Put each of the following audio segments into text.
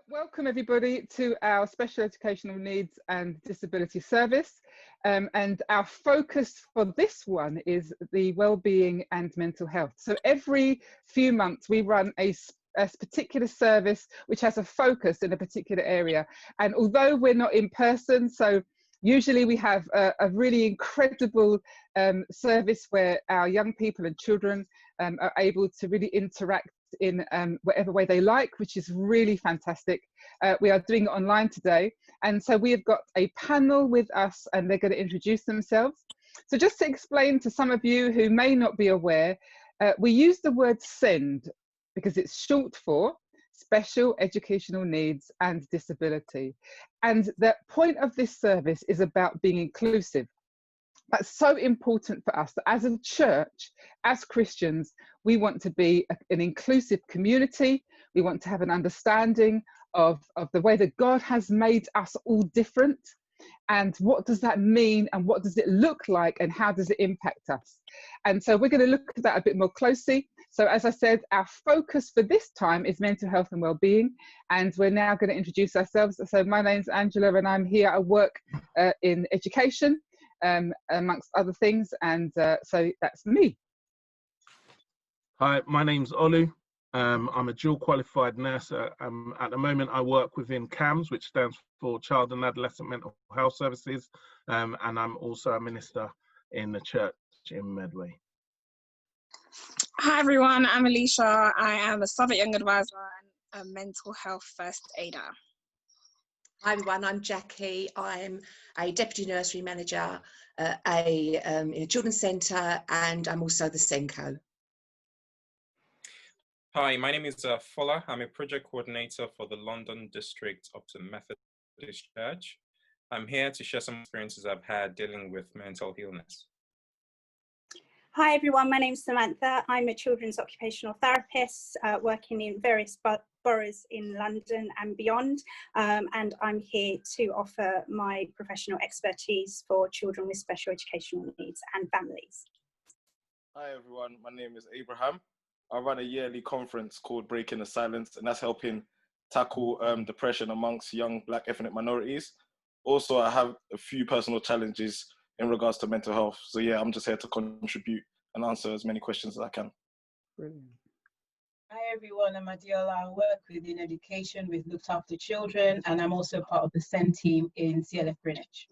Welcome everybody to our Special Educational Needs and Disability Service, and our focus for this one is the wellbeing and mental health. So every few months we run a particular service which has a focus in a particular area, and although we're not in person, so usually we have a really incredible service where our young people and children are able to really interact in whatever way they like, which is really fantastic. We are doing it online today, and so we have got a panel with us and they're going to introduce themselves. So just to explain to some of you who may not be aware, we use the word SEND because it's short for Special Educational Needs and Disability, and the point of this service is about being inclusive. That's so important for us that as a church, as Christians, we want to be an inclusive community. We want to have an understanding of the way that God has made us all different, and what does that mean, and what does it look like, and how does it impact us. And so we're going to look at that a bit more closely. So as I said, our focus for this time is mental health and well-being, and we're now going to introduce ourselves. So my name's Angela and I'm here. I work in education, amongst other things, and so that's me. Hi, my name's Olu. I'm a dual qualified nurse. At the moment I work within CAMS, which stands for Child and Adolescent Mental Health Services, and I'm also a minister in the church in Medway. Hi everyone, I'm Alicia. I am a Southwark Young Advisor and a mental health first aider. Hi everyone, I'm Jackie. I'm a Deputy Nursery Manager in a children's centre, and I'm also the SENCO. Hi, my name is Fola. I'm a project coordinator for the London district of the Methodist Church. I'm here to share some experiences I've had dealing with mental illness. Hi everyone, my name's Samantha. I'm a children's occupational therapist working in various boroughs in London and beyond, and I'm here to offer my professional expertise for children with special educational needs and families. Hi everyone, my name is Abraham. I run a yearly conference called Breaking the Silence, and that's helping tackle depression amongst young Black ethnic minorities. Also, I have a few personal challenges in regards to mental health. So yeah, I'm just here to contribute and answer as many questions as I can. Brilliant. Hi everyone, I'm Adiola. I work within education with Looked After Children, and I'm also part of the SEND team in CLF Greenwich.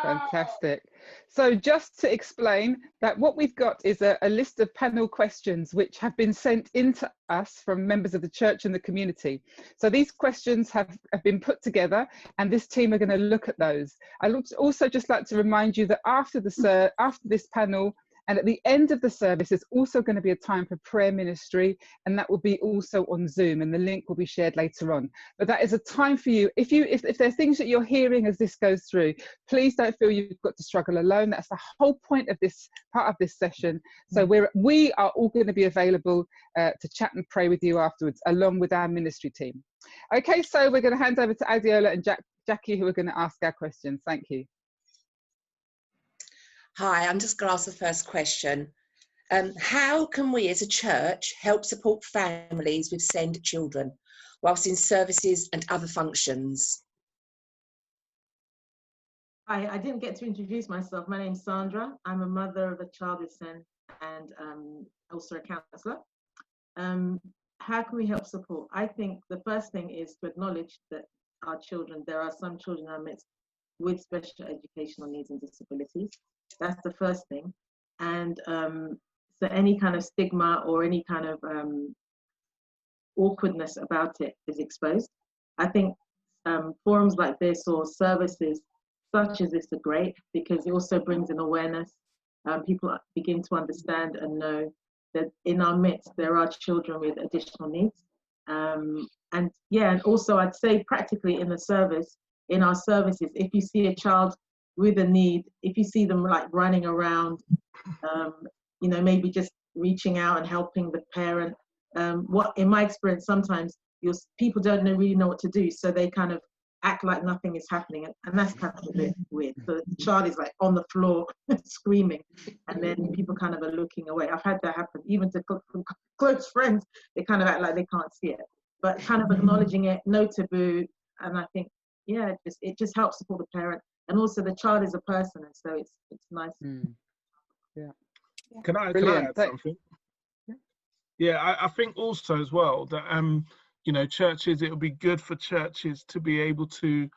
Fantastic. So just to explain that what we've got is a list of panel questions which have been sent into us from members of the church and the community. So these questions have been put together, and this team are going to look at those. I would also just like to remind you that after this panel, and at the end of the service, there's also going to be a time for prayer ministry, and that will be also on Zoom, and the link will be shared later on. But that is a time for you. If there are things that you're hearing as this goes through, please don't feel you've got to struggle alone. That's the whole point of this part of this session. So we are all going to be available to chat and pray with you afterwards, along with our ministry team. Okay, so we're going to hand over to Adiola and Jackie, who are going to ask our questions. Thank you. Hi, I'm just going to ask the first question. How can we as a church help support families with SEND children whilst in services and other functions? Hi, I didn't get to introduce myself. My name's Sandra. I'm a mother of a child with SEND and also a counsellor. How can we help support? I think the first thing is to acknowledge that our children, there are some children in our midst with special educational needs and disabilities. That's the first thing. And so any kind of stigma or any kind of awkwardness about it is exposed. I think forums like this or services such as this are great because it also brings in awareness. People begin to understand and know that in our midst there are children with additional needs. And yeah, and also I'd say practically in our services, if you see a child with a need, if you see them like running around, you know, maybe just reaching out and helping the parent. What in my experience, sometimes people don't really know what to do, so they kind of act like nothing is happening, and that's kind of a bit weird. So the child is like on the floor screaming, and then people kind of are looking away. I've had that happen even to close friends. They kind of act like they can't see it. but kind of acknowledging it, no taboo. And I think, yeah, it just helps support the parent. And also the child is a person, and so it's nice. Yeah. Can I Brilliant. add something? Yeah, I think also as well that you know, churches, it would be good for churches to be able to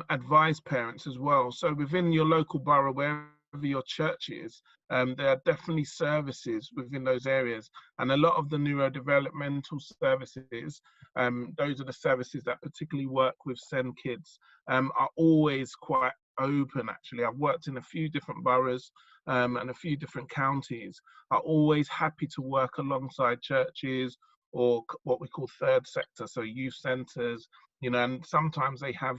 advise parents as well. So within your local borough, wherever your church is, there are definitely services within those areas, and a lot of the neurodevelopmental services, those are the services that particularly work with SEND kids, are always quite open. Actually, I've worked in a few different boroughs and a few different counties, are always happy to work alongside churches or what we call third sector, so youth centres, you know, and sometimes they have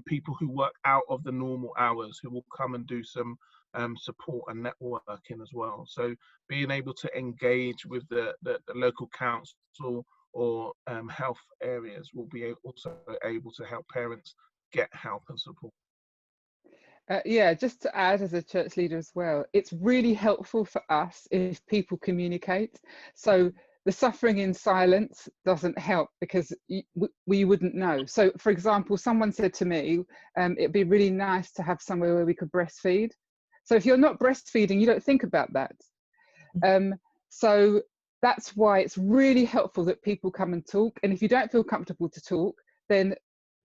people who work out of the normal hours who will come and do some support and networking as well. So being able to engage with the local council or health areas will be also able to help parents get help and support. Yeah, just to add as a church leader as well, it's really helpful for us if people communicate. So the suffering in silence doesn't help because we wouldn't know. So for example, someone said to me, it'd be really nice to have somewhere where we could breastfeed. So if you're not breastfeeding, you don't think about that. So that's why it's really helpful that people come and talk. And if you don't feel comfortable to talk, then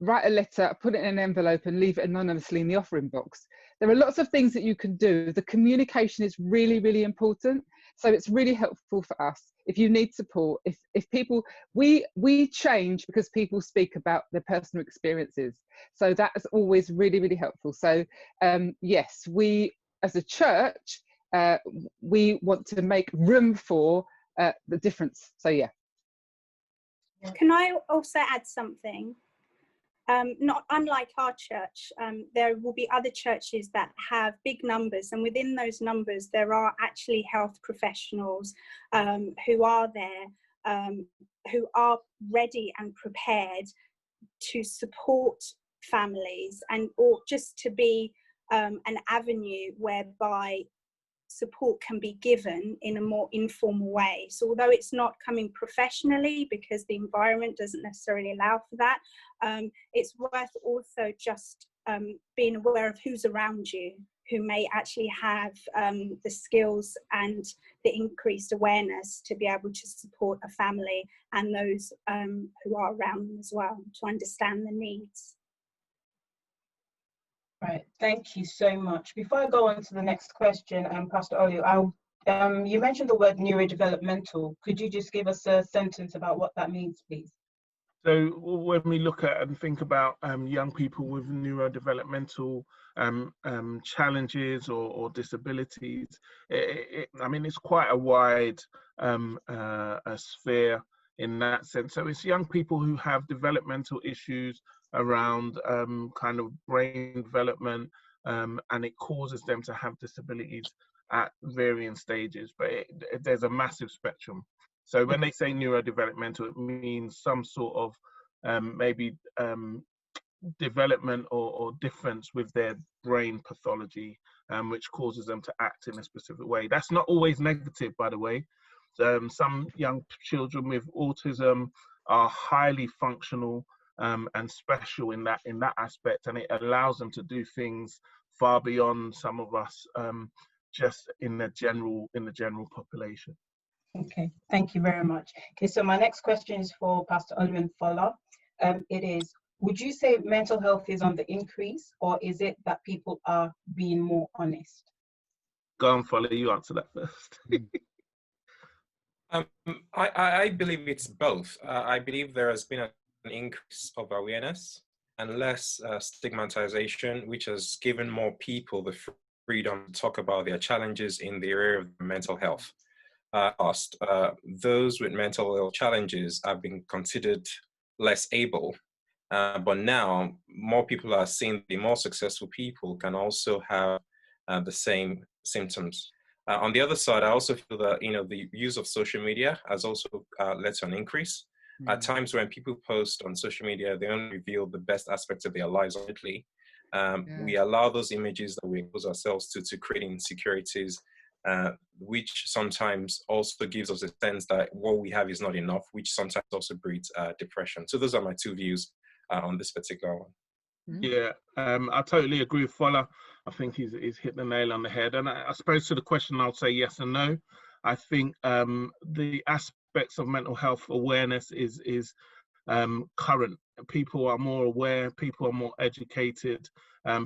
write a letter, put it in an envelope and leave it anonymously in the offering box. There are lots of things that you can do. The communication is really, really important. So it's really helpful for us. If you need support, if people, we change because people speak about their personal experiences. So that is always really, really helpful. So yes, we as a church, we want to make room for the difference. So yeah. Can I also add something? Not unlike our church, there will be other churches that have big numbers, and within those numbers there are actually health professionals who are there, who are ready and prepared to support families, and or just to be an avenue whereby support can be given in a more informal way. So although it's not coming professionally because the environment doesn't necessarily allow for that, it's worth also just being aware of who's around you, who may actually have the skills and the increased awareness to be able to support a family and those who are around them as well, to understand the needs. Right, thank you so much. Before I go on to the next question, Pastor Olu, you mentioned the word neurodevelopmental. Could you just give us a sentence about what that means, please? So when we look at and think about young people with neurodevelopmental challenges or disabilities, I mean, it's quite a wide a sphere in that sense. So it's young people who have developmental issues around kind of brain development, and it causes them to have disabilities at varying stages, but there's a massive spectrum. So when they say neurodevelopmental, it means some sort of maybe development or difference with their brain pathology, which causes them to act in a specific way. That's not always negative, by the way. Some young children with autism are highly functional and special in that aspect, and it allows them to do things far beyond some of us just in the general population. Okay, thank you very much. Okay, so my next question is for Pastor Olu Fola. It is, would you say mental health is on the increase, or is it that people are being more honest? Go on, Fola, you answer that first. I believe it's both. I believe there has been an increase of awareness and less stigmatization, which has given more people the freedom to talk about their challenges in the area of mental health. Those with mental health challenges have been considered less able, but now more people are seeing the more successful people can also have the same symptoms. On the other side, I also feel that the use of social media has also led to an increase. At times when people post on social media, they only reveal the best aspects of their lives only. We allow those images that we expose ourselves to create insecurities which sometimes also gives us a sense that what we have is not enough, which sometimes also breeds depression. So those are my two views on this particular one. Yeah, I totally agree with Fola. I think he's hit the nail on the head. And I suppose to the question, I'll say yes and no. I think the aspects of mental health awareness is current. People are more aware, people are more educated,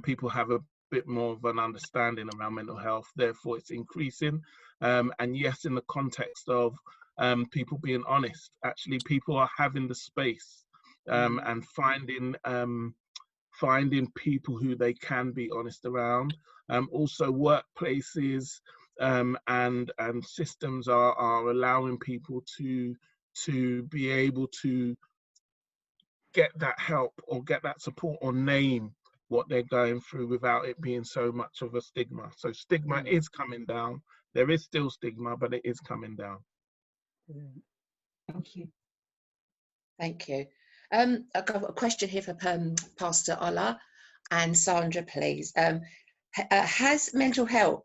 people have a bit more of an understanding around mental health, therefore it's increasing. And yes, in the context of people being honest, actually people are having the space and finding people who they can be honest around. Also workplaces and systems are allowing people to be able to get that help or get that support or name what they're going through without it being so much of a stigma. So stigma is coming down. There is still stigma, but it is coming down. Thank you. Thank you. I've got a question here for Pastor Ola and Sandra, please. Has mental health,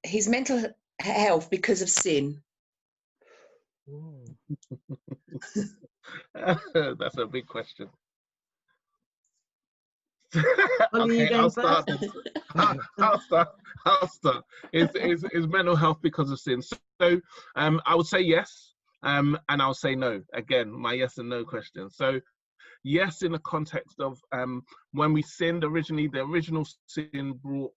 his mental health because of sin? That's a big question. Okay, I'll start. I'll start. Is mental health because of sin? So I would say yes, and I'll say no. Again, my yes and no question. So yes, in the context of when we sinned originally, the original sin brought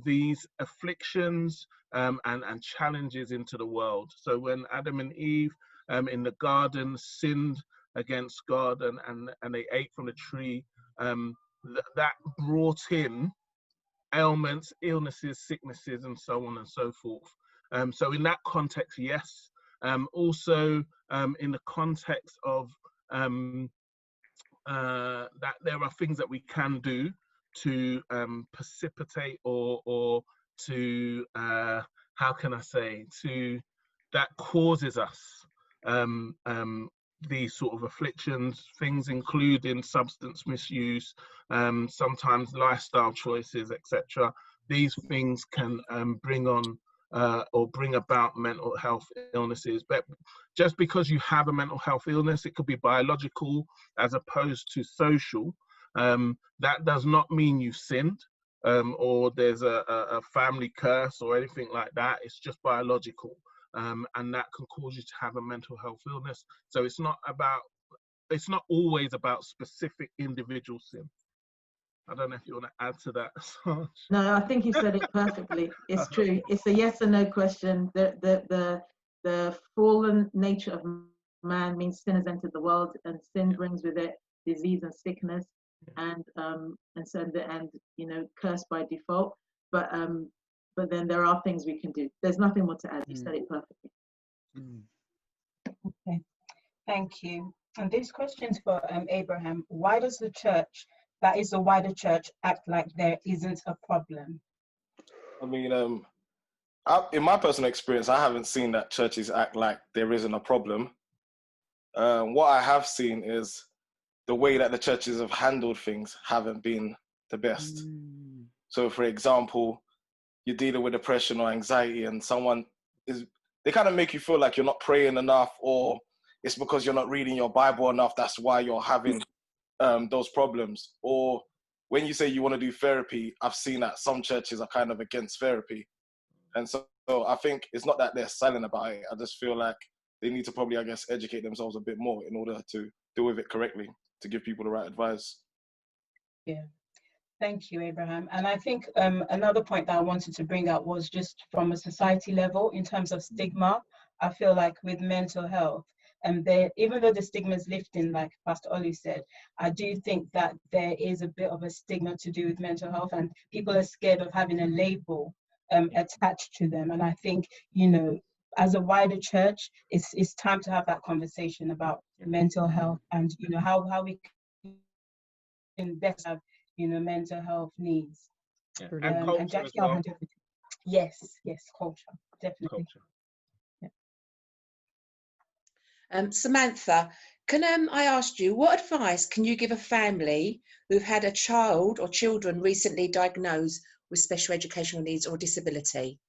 these afflictions and challenges into the world. So when Adam and Eve in the garden sinned against God and they ate from the tree, that brought in ailments, illnesses, sicknesses, and so on and so forth. So in that context, yes. Also in the context of that there are things that we can do to precipitate or to how can I say, to that causes us these sort of afflictions, things including substance misuse, sometimes lifestyle choices, etc. These things can bring on or bring about mental health illnesses. But just because you have a mental health illness, it could be biological as opposed to social. That does not mean you've sinned or there's a family curse or anything like that. It's just biological. And that can cause you to have a mental health illness. So it's not always about specific individual sin. I don't know if you want to add to that. No, I think you said it perfectly. It's true. It's a yes or no question. The fallen nature of man means sin has entered the world, and sin brings with it disease and sickness, and curse by default. But then there are things we can do. There's nothing more to add. You said it perfectly. Okay, thank you. And this question's for Abraham. Why does the church, that is the wider church, act like there isn't a problem? I mean, in my personal experience, I haven't seen that churches act like there isn't a problem. What I have seen is the way that the churches have handled things haven't been the best. So, for example, you're dealing with depression or anxiety and they kind of make you feel like you're not praying enough, or it's because you're not reading your Bible enough, that's why you're having those problems. Or when you say you want to do therapy, I've seen that some churches are kind of against therapy. And so I think it's not that they're silent about it. I just feel like they need to probably, educate themselves a bit more in order to deal with it correctly, to give people the right advice. Yeah. Thank you, Abraham. And I think another point that I wanted to bring up was just from a society level in terms of stigma. I feel like with mental health, even though the stigma is lifting, like Pastor Olu said, I do think that there is a bit of a stigma to do with mental health, and people are scared of having a label attached to them. And I think, as a wider church, it's time to have that conversation about mental health and, how we can best have mental health needs. Yeah. And culture and Jackie, as well. I'll hand over to you. Yes, culture, definitely. Culture. Yeah. Samantha, can I ask you, what advice can you give a family who've had a child or children recently diagnosed with special educational needs or disability?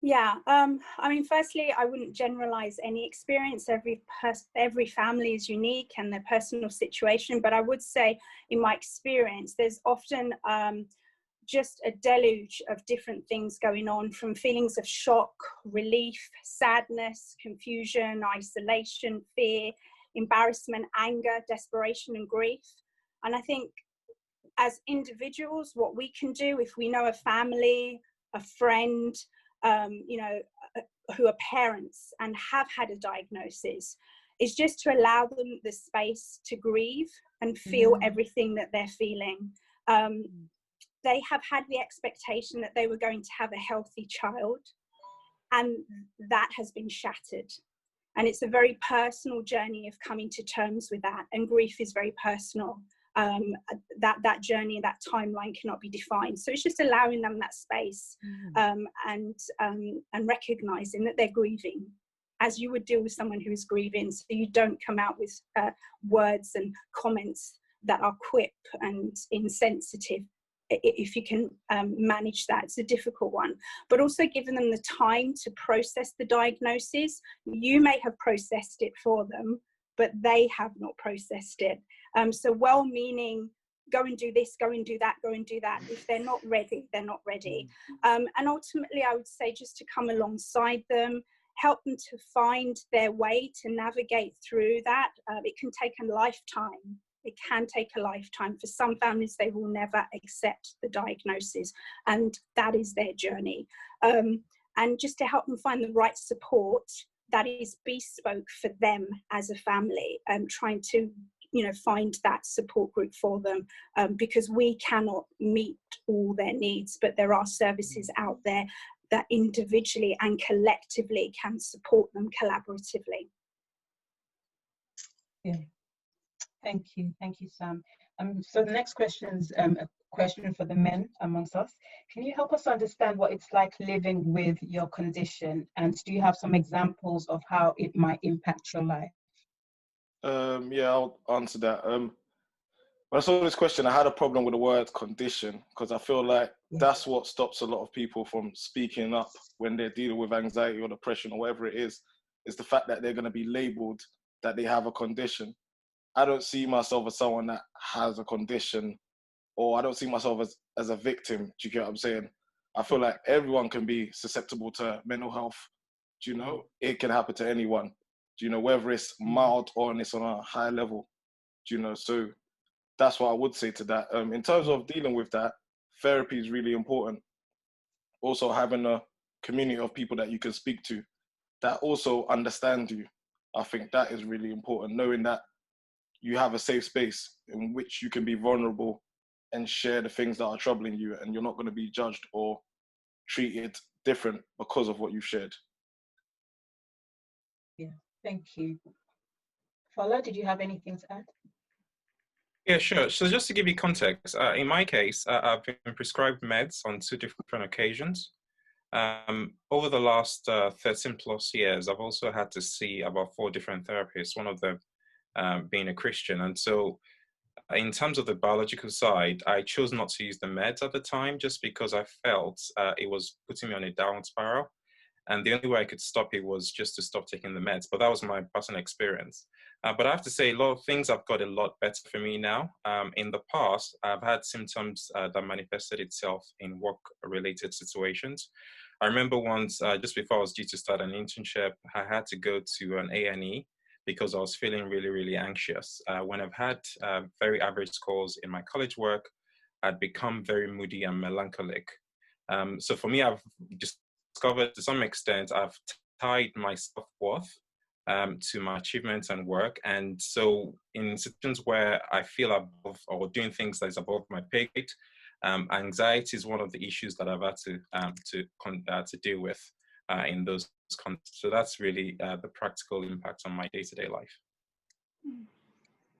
Yeah, I mean, firstly, I wouldn't generalize any experience. Every family is unique and their personal situation. But I would say, in my experience, there's often just a deluge of different things going on, from feelings of shock, relief, sadness, confusion, isolation, fear, embarrassment, anger, desperation, and grief. And I think as individuals, what we can do, if we know a family, a friend, you know, who are parents and have had a diagnosis, is just to allow them the space to grieve and feel everything that they're feeling. They have had the expectation that they were going to have a healthy child, and that has been shattered. And it's a very personal journey of coming to terms with that, and grief is very personal. That journey, that timeline cannot be defined. So it's just allowing them that space, and recognizing that they're grieving, as you would deal with someone who is grieving. So you don't come out with words and comments that are quip and insensitive. If you can manage that, it's a difficult one. But also giving them the time to process the diagnosis. You may have processed it for them, but they have not processed it. So well-meaning, go and do this, go and do that, go and do that. If they're not ready, they're not ready. And ultimately, I would say just to come alongside them, help them to find their way to navigate through that. It can take a lifetime. It can take a lifetime. For some families, they will never accept the diagnosis, and that is their journey. And just to help them find the right support that is bespoke for them as a family, trying to, you know, find that support group for them, because we cannot meet all their needs, but there are services out there that individually and collectively can support them collaboratively. Yeah. Thank you, Sam. So the next question is a question for the men amongst us. Can you help us understand what it's like living with your condition, and do you have some examples of how it might impact your life? Yeah, I'll answer that. When I saw this question, I had a problem with the word condition, because I feel like that's what stops a lot of people from speaking up when they're dealing with anxiety or depression or whatever it is the fact that they're going to be labeled that they have a condition. I don't see myself as someone that has a condition, or I don't see myself as a victim. Do you get what I'm saying? I feel like everyone can be susceptible to mental health. Do you know? It can happen to anyone. Do you know? Whether it's mild or it's on a high level. Do you know? So that's what I would say to that. In terms of dealing with that, therapy is really important. Also having a community of people that you can speak to that also understand you. I think that is really important, knowing that you have a safe space in which you can be vulnerable and share the things that are troubling you, and you're not going to be judged or treated different because of what you've shared. Yeah, thank you. Fola, did you have anything to add? Yeah, sure. So just to give you context, in my case, I've been prescribed meds on 2 different occasions. Over the last 13 plus years, I've also had to see about 4 different therapists, one of them being a Christian. And so in terms of the biological side, I chose not to use the meds at the time just because I felt it was putting me on a downward spiral. And the only way I could stop it was just to stop taking the meds. But that was my personal experience. But I have to say, a lot of things have got a lot better for me now. In the past, I've had symptoms that manifested itself in work-related situations. I remember once, just before I was due to start an internship, I had to go to an A&E because I was feeling really, really anxious. When I've had very average scores in my college work, I'd become very moody and melancholic. So for me, I've discovered to some extent, I've tied my self-worth to my achievements and work. And so in situations where I feel above or doing things that is above my pay grade, anxiety is one of the issues that I've had to deal with in those contexts. So that's really the practical impact on my day-to-day life.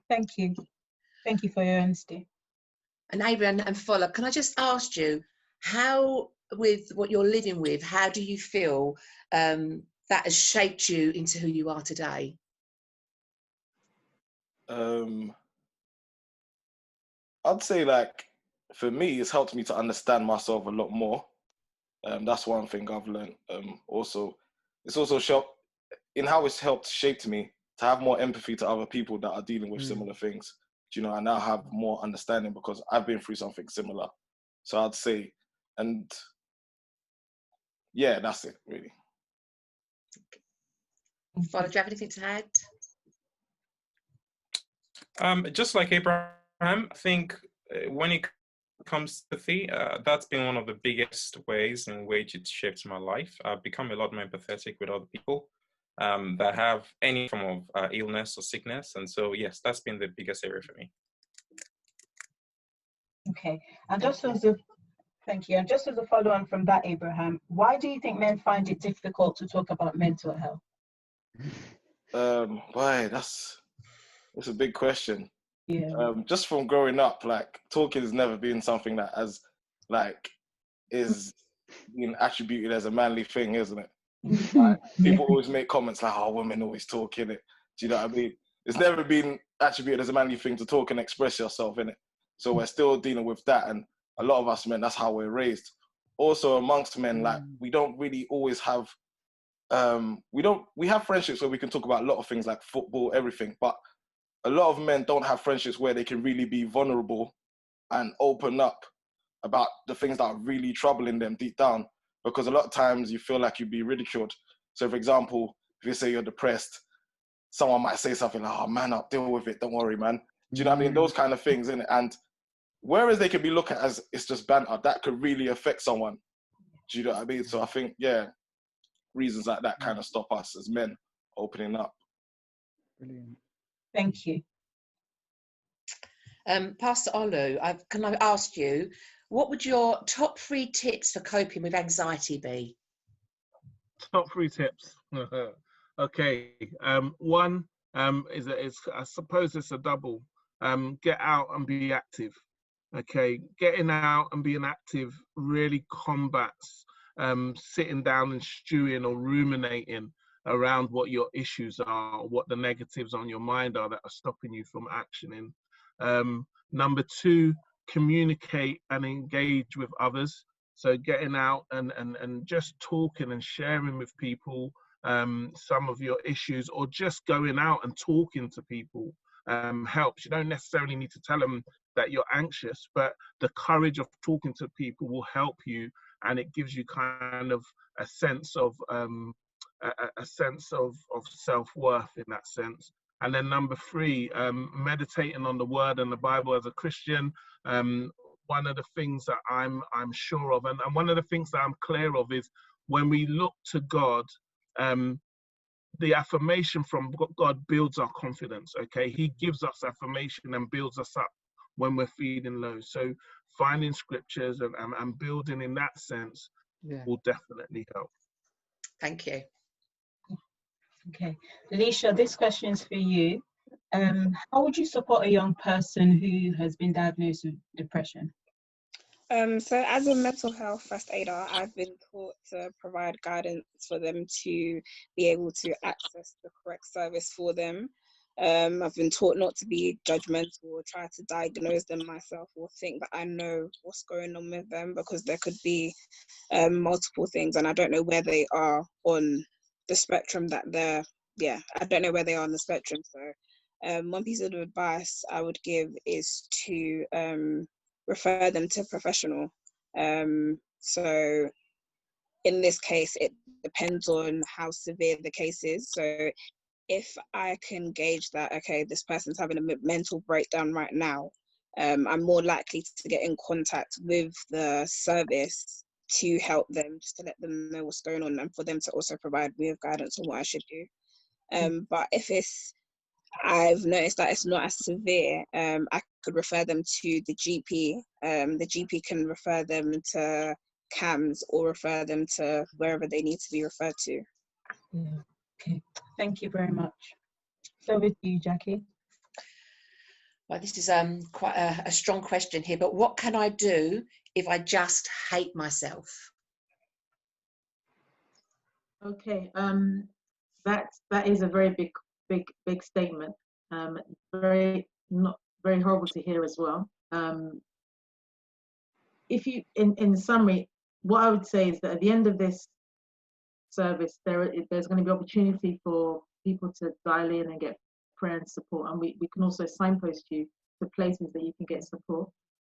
Thank you. Thank you for your honesty. And Adrian and Fola, can I just ask you, how, with what you're living with, how do you feel that has shaped you into who you are today? I'd say like for me, it's helped me to understand myself a lot more. That's one thing I've learned. Also, it's also in how it's helped shaped me to have more empathy to other people that are dealing with similar things. Do you know, I now have more understanding because I've been through something similar. So I'd say, and yeah, that's it really. Father, do you have anything to add? Just like Abraham, I think when it comes to empathy, that's been one of the biggest ways in which it shaped my life. I've become a lot more empathetic with other people that have any form of illness or sickness. And so, yes, that's been the biggest area for me. Okay, and just as a thank you, and just as a follow-on from that, Abraham, why do you think men find it difficult to talk about mental health? Boy, that's a big question. Yeah. Just from growing up, like talking has never been something that is being attributed as a manly thing, isn't it? Like, people always make comments like, "Oh, women always talk in it." Do you know what I mean? It's never been attributed as a manly thing to talk and express yourself in it. So we're still dealing with that, and a lot of us men, that's how we're raised. Also, amongst men, like we don't really always have. We have friendships where we can talk about a lot of things like football, everything, but a lot of men don't have friendships where they can really be vulnerable and open up about the things that are really troubling them deep down, because a lot of times you feel like you'd be ridiculed. So for example, if you say you're depressed, someone might say something like, "Oh, man up, deal with it, don't worry, man." Do you know what I mean? Those kind of things, innit? And whereas they can be looked at as it's just banter, that could really affect someone. Do you know what I mean? So I think, yeah, reasons like that kind of stop us as men opening up. Brilliant. Thank you. Pastor Olu, can I ask you, what would your top 3 tips for coping with anxiety be? Top 3 tips. Okay. One is I suppose it's a double. Get out and be active. Okay, getting out and being active really combats sitting down and stewing or ruminating around what your issues are, what the negatives on your mind are that are stopping you from actioning. Number 2, communicate and engage with others. So getting out and just talking and sharing with people some of your issues, or just going out and talking to people helps. You don't necessarily need to tell them that you're anxious, but the courage of talking to people will help you, and it gives you kind of a sense of self-worth in that sense. And then number 3, meditating on the word and the Bible as a Christian. One of the things that I'm sure of, and one of the things that I'm clear of, is when we look to God, the affirmation from God builds our confidence. Okay, He gives us affirmation and builds us up when we're feeling low. So finding scriptures and building in that sense will definitely help. Thank you. Okay, Alicia, this question is for you. How would you support a young person who has been diagnosed with depression? So as a mental health first aider, I've been taught to provide guidance for them to be able to access the correct service for them. I've been taught not to be judgmental or try to diagnose them myself or think that I know what's going on with them, because there could be multiple things and I don't know where they are on the spectrum that I don't know where they are on the spectrum. So one piece of advice I would give is to refer them to a professional. So in this case, it depends on how severe the case is. So if I can gauge that, okay, this person's having a mental breakdown right now, I'm more likely to get in contact with the service to help them, just to let them know what's going on and for them to also provide me with guidance on what I should do. But if I've noticed that it's not as severe, I could refer them to the GP. The GP can refer them to CAMS or refer them to wherever they need to be referred to. Yeah. Okay, thank you very much. So with you, Jackie. Well, this is quite a strong question here, but what can I do if I just hate myself? Okay, that is a very big statement. Not very horrible to hear as well. if you, in summary, what I would say is that at the end of this service, there's going to be opportunity for people to dial in and get prayer and support, and we can also signpost you to places that you can get support.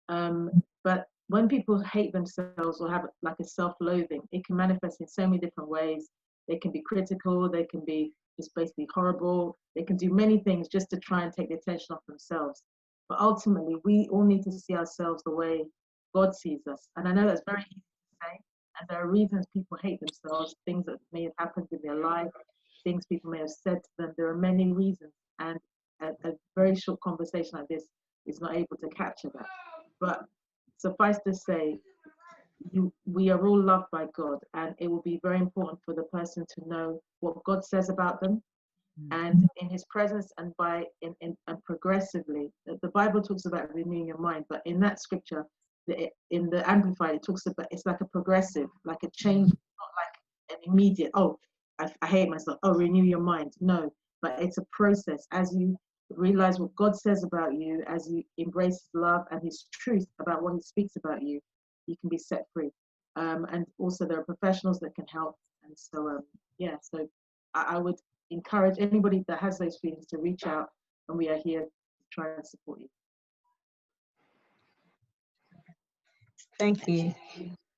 But when people hate themselves or have like a self-loathing, it can manifest in so many different ways. They can be critical, they can be just basically horrible, they can do many things just to try and take the attention off themselves. But ultimately, we all need to see ourselves the way God sees us. And I know that's very easy to say, and there are reasons people hate themselves, things that may have happened in their life, things people may have said to them. There are many reasons, and a very short conversation like this is not able to capture that. But suffice to say, we are all loved by God, and it will be very important for the person to know what God says about them, and in His presence, and and progressively. The Bible talks about renewing your mind, but in that scripture, in the Amplified, it talks about, it's like a progressive, like a change, not like an immediate, oh, I hate myself, oh, renew your mind. No, but it's a process. As you realize what God says about you, as you embrace His love and His truth about what He speaks about you, you can be set free. And also there are professionals that can help. And so, yeah, so I would encourage anybody that has those feelings to reach out, and we are here to try and support you. Thank you.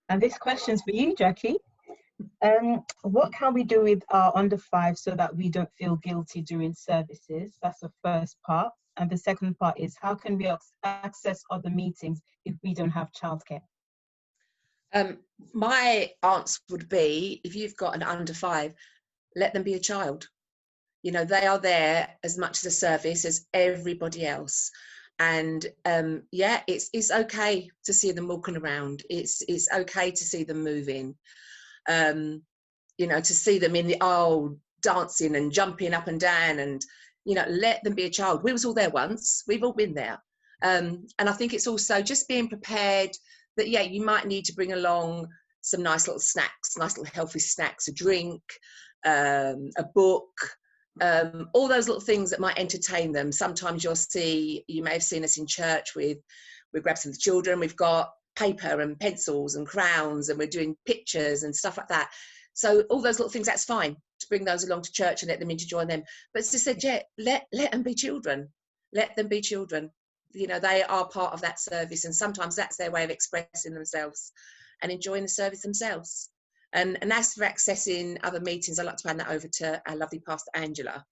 And this question's for you, Jackie. What can we do with our under 5 so that we don't feel guilty during services? That's the first part. And the second part is, how can we access other meetings if we don't have childcare? My answer would be, if you've got an under 5, let them be a child. You know, they are there as much as a service as everybody else. And yeah, it's okay to see them walking around. It's okay to see them moving. You know, to see them in the dancing and jumping up and down, and you know, let them be a child. We was all there once. We've all been there. And I think it's also just being prepared that, yeah, you might need to bring along some nice little snacks, nice little healthy snacks, a drink, a book, all those little things that might entertain them. Sometimes you may have seen us in church we grab some of the children, we've got paper and pencils and crowns, and we're doing pictures and stuff like that. So all those little things, that's fine to bring those along to church and let them in to join them. But as I said, yeah, let them be children. Let them be children. You know, they are part of that service, and sometimes that's their way of expressing themselves and enjoying the service themselves. And as for accessing other meetings, I'd like to hand that over to our lovely Pastor Angela.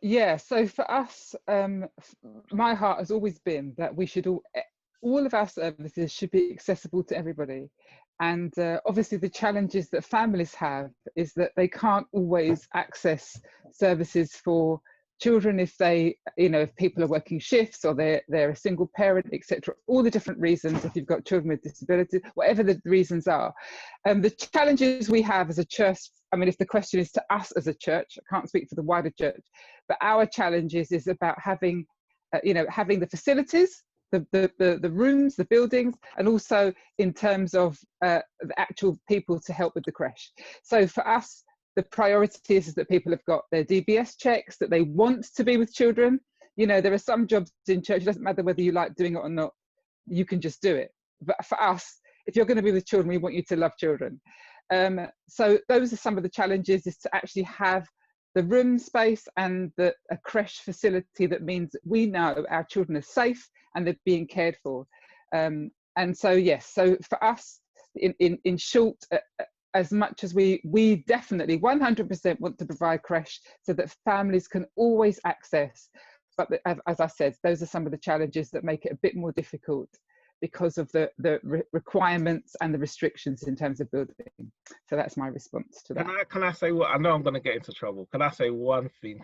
Yeah, so for us, my heart has always been that we should all of our services should be accessible to everybody. And obviously the challenges that families have is that they can't always access services for children if they, you know, if people are working shifts, or they're a single parent, etc. All the different reasons, if you've got children with disabilities, whatever the reasons are. The challenges we have as a church, I mean, if the question is to us as a church, I can't speak for the wider church, but our challenges is about having, you know, having the facilities, the rooms, the buildings, and also in terms of the actual people to help with the creche. So for us, the priority is that people have got their DBS checks, that they want to be with children. You know, there are some jobs in church, it doesn't matter whether you like doing it or not, you can just do it. But for us, if you're going to be with children, we want you to love children. So those are some of the challenges, is to actually have the room space and a creche facility that means we know our children are safe and they're being cared for. And so, yes, so for us, in short, as much as we definitely 100% want to provide creche so that families can always access, but as I said, those are some of the challenges that make it a bit more difficult because of the requirements and the restrictions in terms of building. So that's my response to that. Can I say what? I know I'm going to get into trouble. Can I say one thing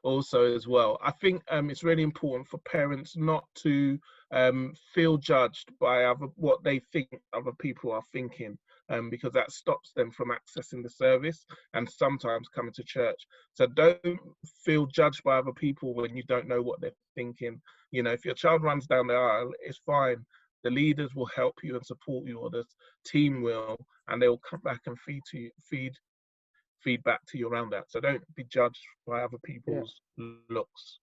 also as well? I think it's really important for parents not to feel judged by what they think other people are thinking, because that stops them from accessing the service and sometimes coming to church. So don't feel judged by other people when you don't know what they're thinking. You know, if your child runs down the aisle, it's fine. The leaders will help you and support you, or the team will, and they will come back and feed back to you around that. So don't be judged by other people's looks.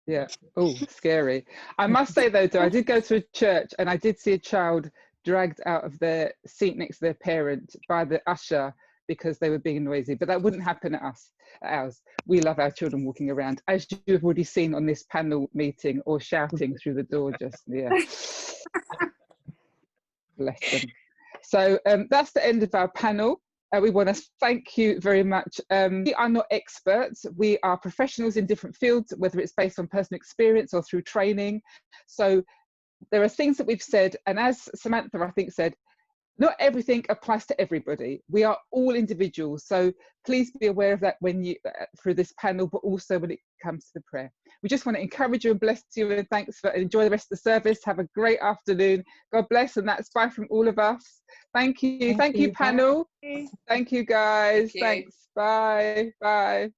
Yeah. Oh, scary. I must say though, I did go to a church and I did see a child dragged out of their seat next to their parent by the usher because they were being noisy, but that wouldn't happen at us, at ours. We love our children walking around, as you've already seen on this panel meeting, or shouting through the door just, yeah. Bless them. So that's the end of our panel. We want to thank you very much. We are not experts. We are professionals in different fields, whether it's based on personal experience or through training. So there are things that we've said, and as Samantha, I think, said, not everything applies to everybody. We are all individuals. So please be aware of that when you, through this panel, but also when it comes to the prayer. We just want to encourage you and bless you, and thanks for enjoy the rest of the service. Have a great afternoon. God bless, and that's bye from all of us. Thank you. Thank you, panel. Thank you, guys. Thank you. Thanks. Bye. Bye.